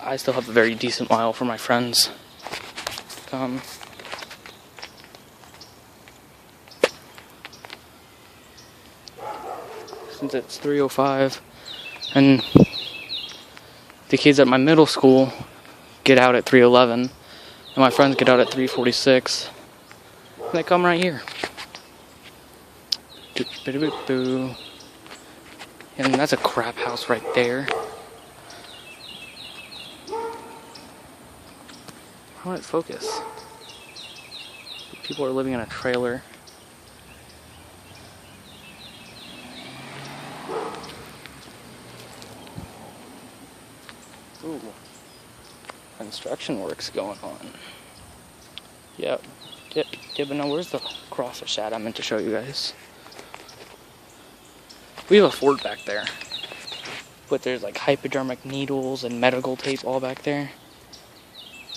I still have a very decent while for my friends to come. Since it's 3:05 and the kids at my middle school get out at 3:11 and my friends get out at 3:46, and they come right here. And that's a crap house right there. How did it focus? People are living in a trailer. Ooh. Construction work's going on. Yep. Yeah, but now where's the crawfish at? I meant to show you guys. We have a fort back there. But there's like hypodermic needles and medical tape all back there.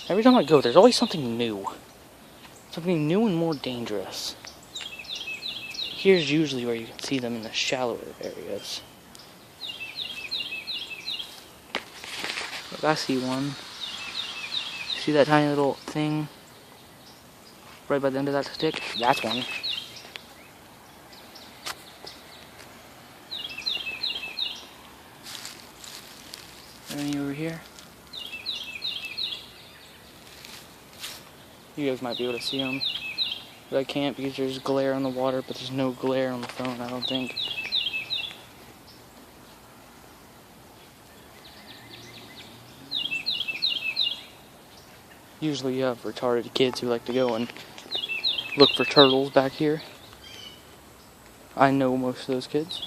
Every time I go, there's always something new. Something new and more dangerous. Here's usually where you can see them in the shallower areas. Look, I see one. See that tiny little thing? Right by the end of that stick? That's one. Any over here? You guys might be able to see them. But I can't because there's glare on the water, but there's no glare on the phone, I don't think. Usually you have retarded kids who like to go and look for turtles back here. I know most of those kids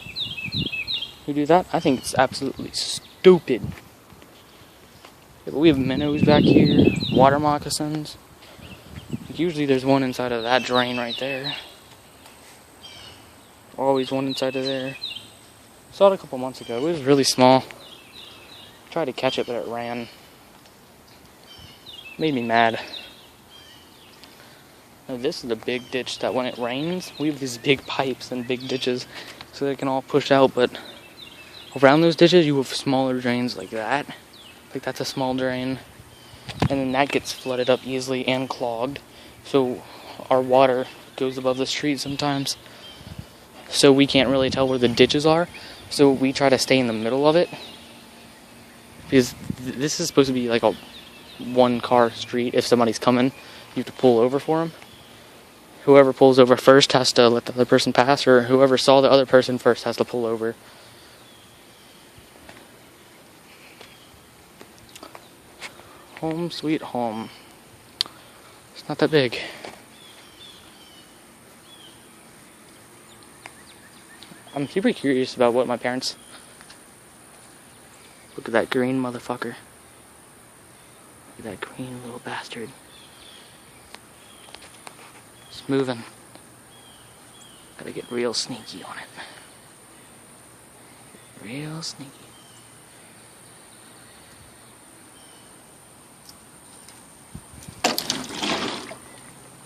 who do that. I think it's absolutely stupid. Yeah, but we have minnows back here, water moccasins. Usually there's one inside of that drain right there. Always one inside of there. Saw it a couple months ago. It was really small. Tried to catch it, but it ran. Made me mad. Now this is the big ditch that when it rains, we have these big pipes and big ditches so they can all push out, but around those ditches you have smaller drains like that. Like that's a small drain. And then that gets flooded up easily and clogged. So our water goes above the street sometimes. So we can't really tell where the ditches are. So we try to stay in the middle of it. Because this is supposed to be like a one-car street. If somebody's coming, you have to pull over for them. Whoever pulls over first has to let the other person pass, or whoever saw the other person first has to pull over. Home sweet home. It's not that big. I'm super curious about what my parents... Look at that green motherfucker. Look at that green little bastard. It's moving. Gotta get real sneaky on it. Real sneaky.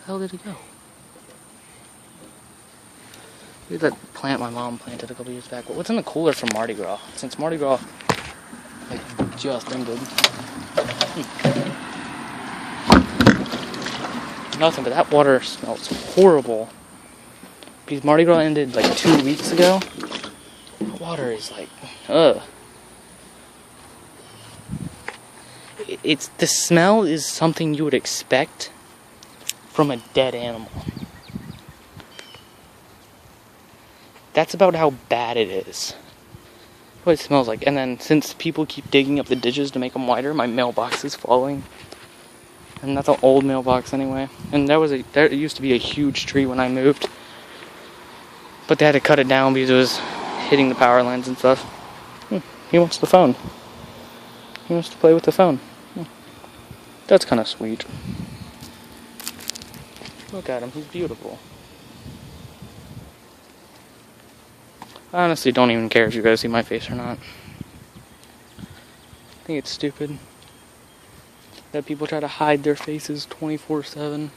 Where the hell did it go? Look at that plant my mom planted a couple years back. What's in the cooler from Mardi Gras? Since Mardi Gras like just ended. Nothing, but that water smells horrible. Because Mardi Gras ended like 2 weeks ago. That water is like, ugh. It's the smell is something you would expect from a dead animal. That's about how bad it is. What it smells like. And then since people keep digging up the ditches to make them wider, my mailbox is falling. And that's an old mailbox anyway. And there used to be a huge tree when I moved. But they had to cut it down because it was hitting the power lines and stuff. He wants the phone. He wants to play with the phone. That's kind of sweet. Look at him, he's beautiful. I honestly don't even care if you guys see my face or not. I think it's stupid that people try to hide their faces 24/7.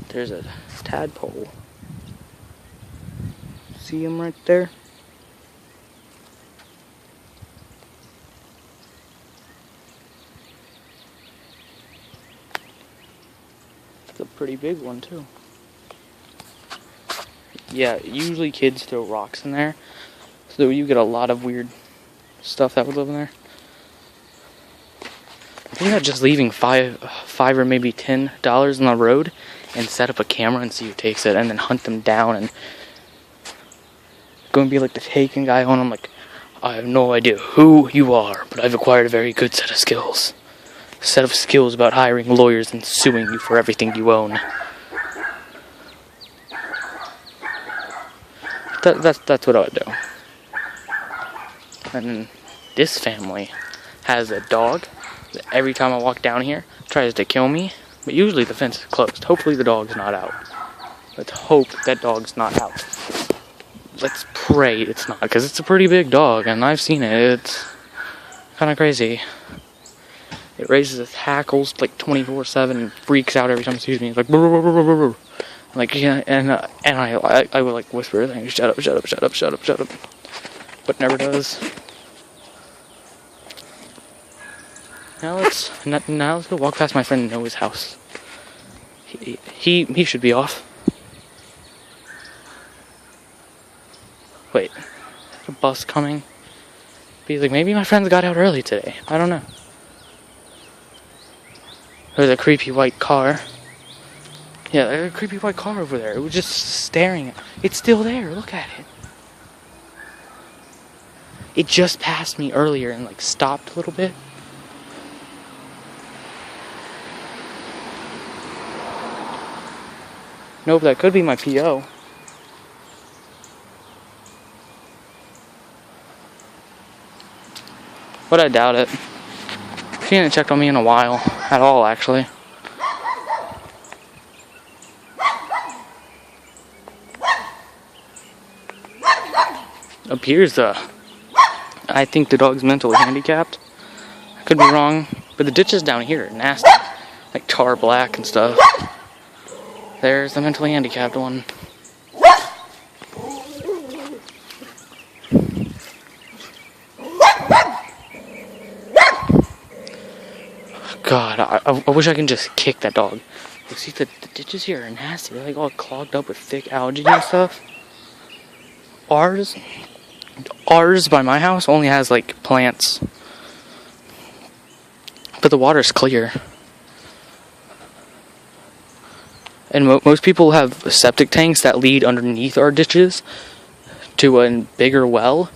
There's a tadpole. See him right there? Pretty big one too. Yeah, usually kids throw rocks in there, so you get a lot of weird stuff that would live in there. I think about just leaving $5 or maybe $10 on the road and set up a camera and see who takes it, and then hunt them down and go and be like the taken guy on them. Like, I have no idea who you are, but I've acquired a very good set of skills. Set of skills about hiring lawyers and suing you for everything you own. That's what I would do. And then this family has a dog that every time I walk down here tries to kill me, but usually the fence is closed. Hopefully the dog's not out. Let's hope that dog's not out. Let's pray it's not, because it's a pretty big dog and I've seen it. It's kind of crazy. It raises its hackles like 24/7 and freaks out every time it sees me. It's like, brr, brr, brr, brr, brr. Like, yeah, and I would like whisper things, shut up, shut up, shut up, shut up, shut up, but never does. Now let's go walk past my friend Noah's house. He should be off. Wait, a bus coming? Be like, maybe my friends got out early today. I don't know. There's a creepy white car. Yeah, there's a creepy white car over there. It was just staring. It's still there. Look at it. It just passed me earlier and like stopped a little bit. Nope, that could be my PO. But I doubt it. She hadn't checked on me in a while. At all, actually. Appears, I think the dog's mentally handicapped. I could be wrong. But the ditches down here are nasty. Like tar black and stuff. There's the mentally handicapped one. God, I wish I could just kick that dog. You see, the ditches here are nasty. They're like all clogged up with thick algae and stuff. Ours by my house only has like plants. But the water's clear. And most people have septic tanks that lead underneath our ditches to a bigger well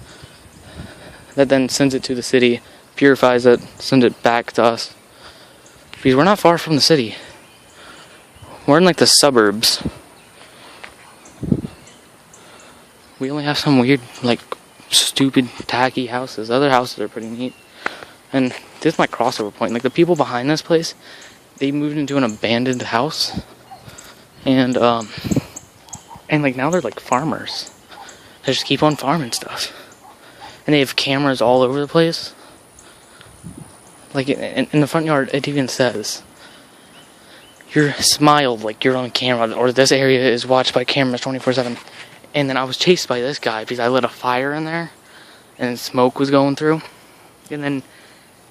that then sends it to the city, purifies it, sends it back to us. Because we're not far from the city. We're in like the suburbs. We only have some weird, like, stupid, tacky houses. Other houses are pretty neat. And this is my crossover point. Like, the people behind this place, they moved into an abandoned house. And like, now they're like farmers. They just keep on farming stuff. And they have cameras all over the place. Like, in the front yard, it even says, you're smiled like you're on camera, or this area is watched by cameras 24/7. And then I was chased by this guy because I lit a fire in there, and smoke was going through. And then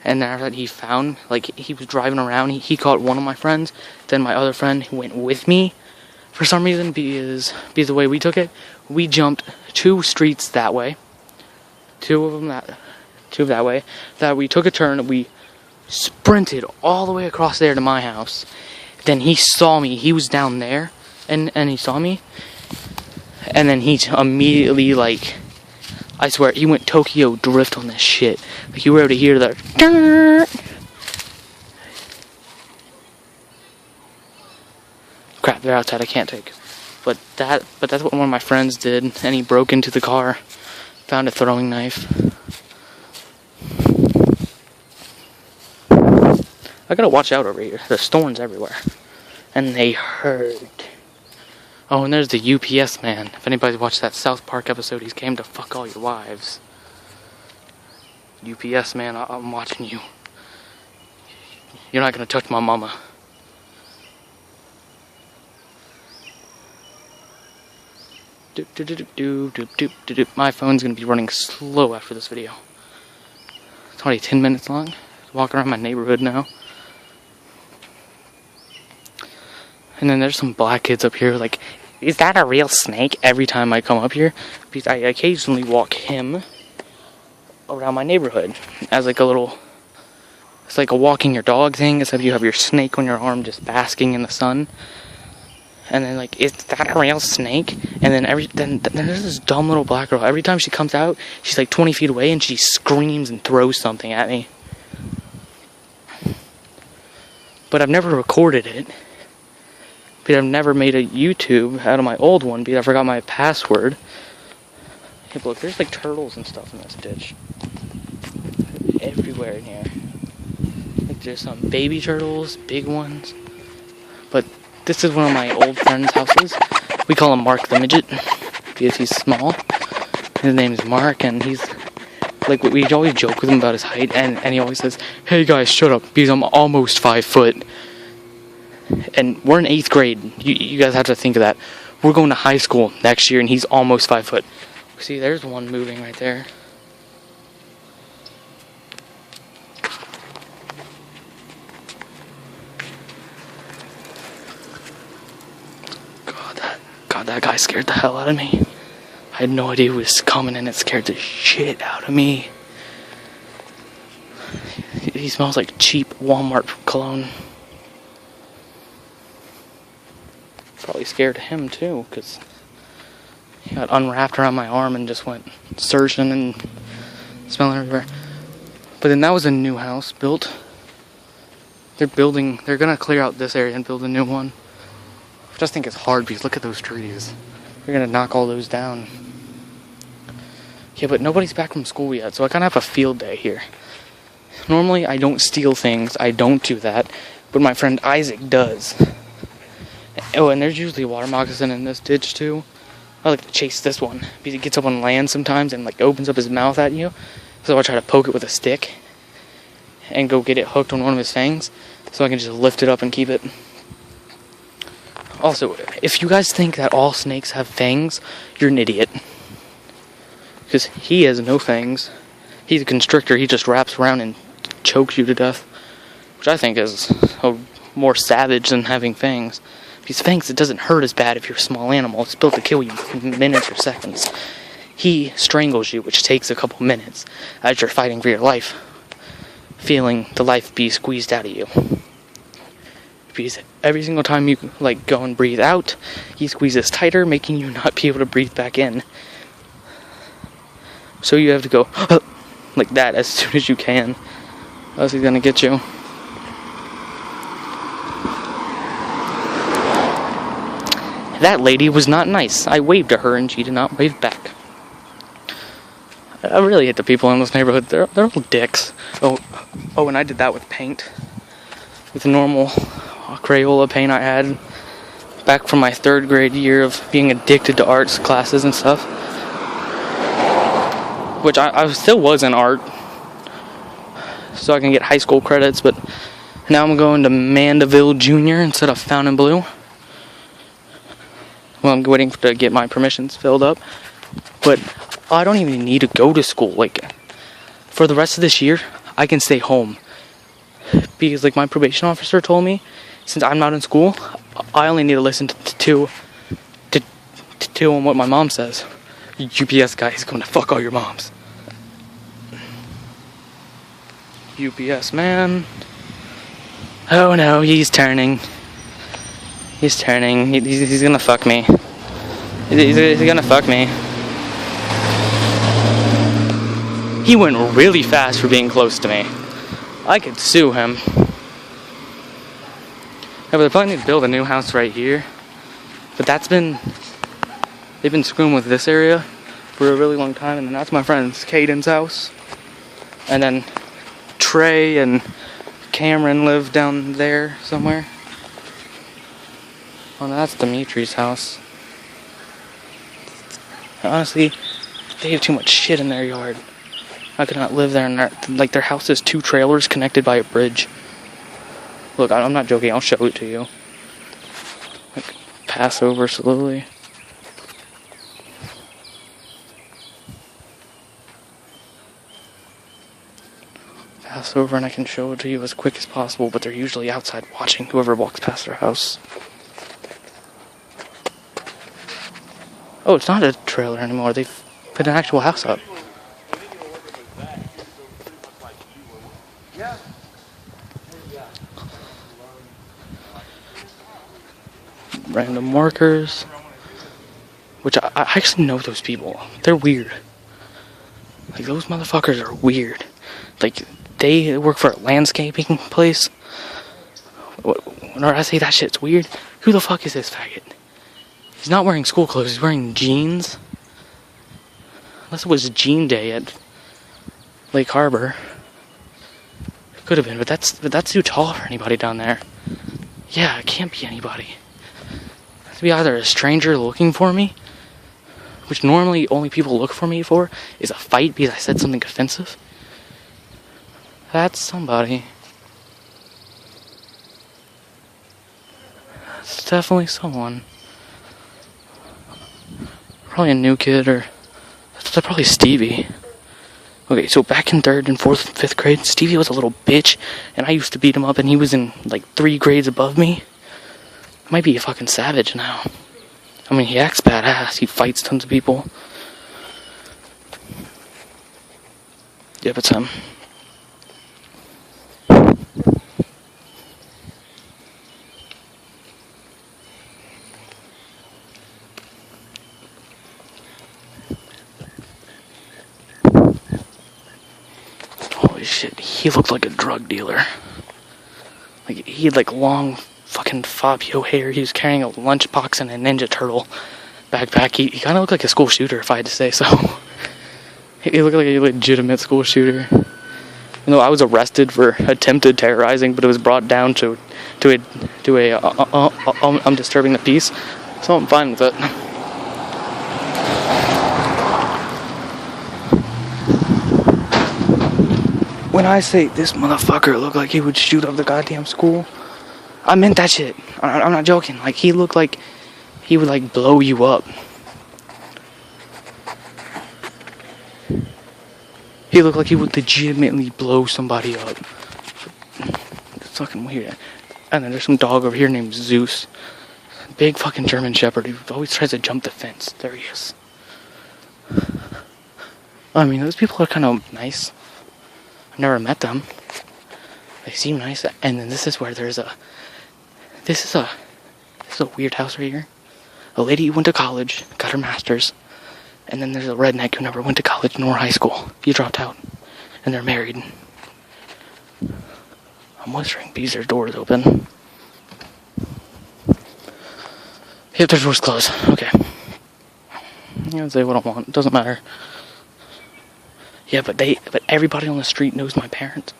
after that, he found, like, he was driving around, he caught one of my friends, then my other friend who went with me, for some reason, because the way we took it, we jumped 2 streets that way, 2 of that way, that we took a turn, we sprinted all the way across there to my house. Then he saw me, he was down there, and he saw me, and then he immediately, like, I swear, he went Tokyo Drift on this shit. Like, you were able to hear that. Crap, they're outside, I can't take. But that's what one of my friends did, and he broke into the car, found a throwing knife. I gotta watch out over here. There's thorns everywhere. And they hurt. Oh, and there's the UPS man. If anybody's watched that South Park episode, he's came to fuck all your wives. UPS man, I'm watching you. You're not gonna touch my mama. My phone's gonna be running slow after this video. It's already 10 minutes long. Walk around my neighborhood now. And then there's some black kids up here, like, is that a real snake? Every time I come up here, because I occasionally walk him around my neighborhood as like a little, it's like a walking your dog thing, except you have your snake on your arm just basking in the sun. And then like, is that a real snake? And then then there's this dumb little black girl. Every time she comes out, she's like 20 feet away and she screams and throws something at me. But I've never recorded it. But I've never made a YouTube out of my old one because I forgot my password. Hey, look, there's like turtles and stuff in this ditch. Everywhere in here. Like there's some baby turtles, big ones. But this is one of my old friends' houses. We call him Mark the Midget because he's small. His name is Mark, and he's like, we always joke with him about his height, and he always says, "Hey guys, shut up, because I'm almost 5 foot." And we're in 8th grade. You guys have to think of that. We're going to high school next year, and he's almost 5 foot. See, there's one moving right there. God, that guy scared the hell out of me. I had no idea he was coming, and it scared the shit out of me. He smells like cheap Walmart cologne. Probably scared him too, because he got unwrapped around my arm and just went searching and smelling everywhere. But then that was a new house built. They're gonna clear out this area and build a new one. I just think it's hard because look at those trees. They're gonna knock all those down. Yeah, but nobody's back from school yet, so I kinda have a field day here. Normally I don't steal things, I don't do that, but my friend Isaac does. Oh, and there's usually a water moccasin in this ditch too. I like to chase this one because he gets up on land sometimes and like opens up his mouth at you. So I try to poke it with a stick and go get it hooked on one of his fangs so I can just lift it up and keep it. Also, if you guys think that all snakes have fangs, you're an idiot. Because he has no fangs. He's a constrictor, he just wraps around and chokes you to death. Which I think is more savage than having fangs. Because fangs, it doesn't hurt as bad if you're a small animal. It's built to kill you in minutes or seconds. He strangles you, which takes a couple minutes as you're fighting for your life. Feeling the life be squeezed out of you. Because every single time you like go and breathe out, he squeezes tighter, making you not be able to breathe back in. So you have to go like that as soon as you can. Or else he's gonna get you. That lady was not nice. I waved to her and she did not wave back. I really hate the people in this neighborhood. They're all dicks. Oh, and I did that with paint. With normal Crayola paint I had back from my 3rd grade year of being addicted to arts classes and stuff. Which I still was in art. So I can get high school credits, but now I'm going to Mandeville Junior instead of Fontainebleau. Well, I'm waiting to get my permissions filled up. But I don't even need to go to school. Like, for the rest of this year, I can stay home. Because, like, my probation officer told me, since I'm not in school, I only need to listen to what my mom says. UPS guy is going to fuck all your moms. UPS man. Oh no, he's turning. He's turning. He's gonna fuck me. He's gonna fuck me. He went really fast for being close to me. I could sue him. Yeah, but they're planning to build a new house right here. But they've been screwing with this area for a really long time. And then that's my friend's Caden's house. And then Trey and Cameron live down there somewhere. Oh, that's Dimitri's house. Honestly, they have too much shit in their yard. I could not live there, and their house is 2 trailers connected by a bridge. Look, I'm not joking, I'll show it to you. Like, pass over slowly. Pass over and I can show it to you as quick as possible, but they're usually outside watching whoever walks past their house. Oh, it's not a trailer anymore. They've put an actual house up. Random workers. Which I actually know those people. They're weird. Like, those motherfuckers are weird. Like, they work for a landscaping place. Whenever I say that shit's weird, who the fuck is this faggot? He's not wearing school clothes, he's wearing jeans. Unless it was jean day at Lake Harbor. It could have been, but that's too tall for anybody down there. Yeah, it can't be anybody. It has to be either a stranger looking for me, which normally only people look for me for is a fight because I said something offensive. That's somebody. That's definitely someone. Probably a new kid, or that's probably Stevie. Okay, so back in 3rd and 4th and 5th grade, Stevie was a little bitch, and I used to beat him up, and he was in like 3 grades above me. Might be a fucking savage now. I mean, he acts badass. He fights tons of people. Yep, it's him. Holy shit, he looked like a drug dealer. Like, he had like long fucking Fabio hair. He was carrying a lunchbox and a Ninja Turtle backpack. He kind of looked like a school shooter, if I had to say so. He looked like a legitimate school shooter. You know, I was arrested for attempted terrorizing, but it was brought down to I'm disturbing the peace, so I'm fine with it. When I say this motherfucker looked like he would shoot up the goddamn school, I meant that shit. I'm not joking. Like, he looked like he would, like, blow you up. He looked like he would legitimately blow somebody up. It's fucking weird. And then there's some dog over here named Zeus. Big fucking German Shepherd who always tries to jump the fence. There he is. I mean, those people are kind of nice. I've never met them. They seem nice. And then this is where there's a... This is a weird house right here. A lady who went to college, got her master's. And then there's a redneck who never went to college nor high school. He dropped out. And they're married. I'm whispering because their door is open. Yep, their door's closed. Okay. You can say what I want. It doesn't matter. Yeah, but everybody on the street knows my parents.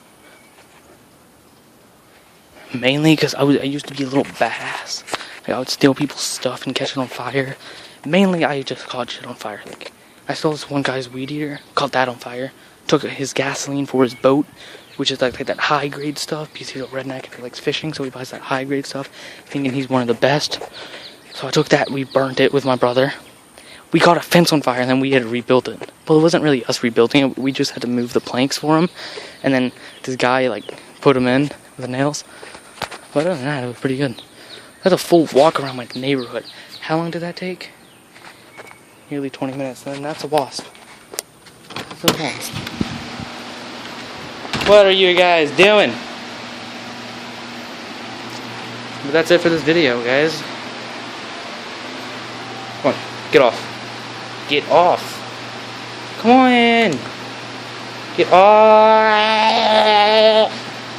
Mainly because I used to be a little badass. Like, I would steal people's stuff and catch it on fire. Mainly, I just caught shit on fire. Like, I stole this one guy's weed eater, caught that on fire. Took his gasoline for his boat, which is like that high grade stuff, because he's a redneck and he likes fishing, so he buys that high grade stuff, thinking he's one of the best. So I took that, we burnt it with my brother. We caught a fence on fire, and then we had to rebuild it. Well, it wasn't really us rebuilding it, we just had to move the planks for him. And then this guy, like, put them in with the nails. But other than that, it was pretty good. That's a full walk around my neighborhood. How long did that take? Nearly 20 minutes. And then that's a wasp. That's a wasp. What are you guys doing? But that's it for this video, guys. Come on, get off. Get off. Come on. Get off.